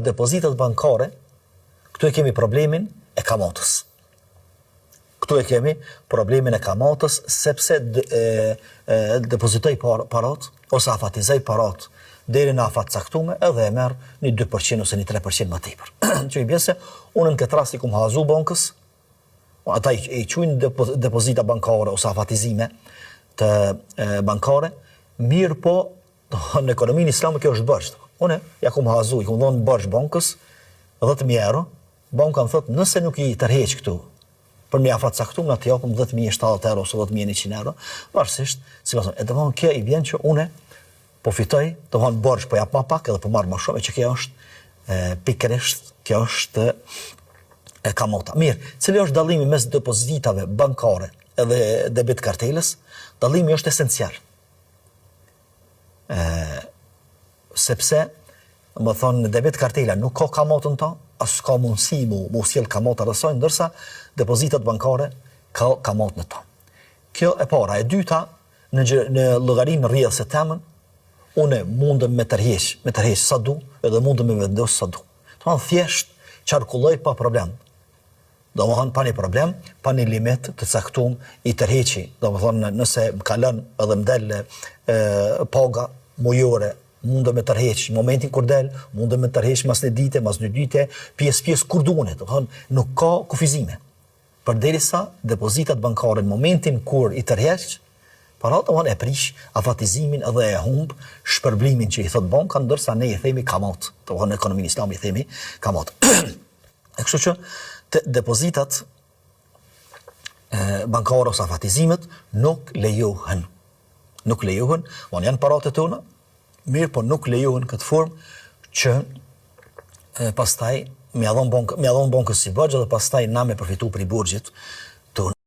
depozitat bankare, këtu e kemi problemin e kamatës. Këtu e kemi problemin e kamatës, sepse depozitoj parat, ose afatizoj parat deri në afat caktume, edhe e merr një 2% ose një 3% më tepër. Që i bjen se unë në këtë rast i kum hazu bankës, ata i quajnë depozita bankare ose afatizime të bankare, mirë po në ekonominë islame kjo është bërsh. Unë ja kum hazu, i kum dhënë bërsh bankës 10.000 euro, banka më thotë nëse nuk i tërheq këtu për një afat caktuar, atë japim 10.070 euro ose 10.100 euro, varësisht, sipas e domthon kjo i vjen që unë po fitoj, domthon borx po jap më pak edhe po marr më shumë, që kjo është pikërisht, kjo është kamata. Mirë, cili është dallimi mes depozitave bankare edhe debit kartelës? Dallimi është esencial. Sepse, më thonë, debit kartela nuk ka kamatën ta, as ka mundësi mu sjell kamata rësoj, ndërsa depozitat bankare ka kamatën e ta. Kjo e para. E dyta, në llogarinë rrjedhëse temën, unë mundem me tërheq sa du, edhe mundem me vendos sa du. Domethënë thjesht qarkulloj pa problem. Domethënë pa një problem, pa një limit të caktuar i tërheqi. Domethënë nëse më kalon edhe më del paga mujore, mundem me tërheq në momentin kur del, mundem me tërheq mas një dite, mas 2 dite, pjesë kur duhet. Domethënë nuk ka kufizime. Përderisa depozitat bankare në momentin kur i tërheq, para e prish afatizimin edhe e humb shpërblimin që i thot banka, ndërsa ne i themi kamat. Në ekonominë islame i themi kamat. Kështu që depozitat bankare ose afatizimet nuk lejohen. Nuk lejohen, janë paratë tona, mirë po nuk lejohen këtë formë që pastaj me ia dhon bankës si borxh dhe pastaj na me përfitu për i borxhit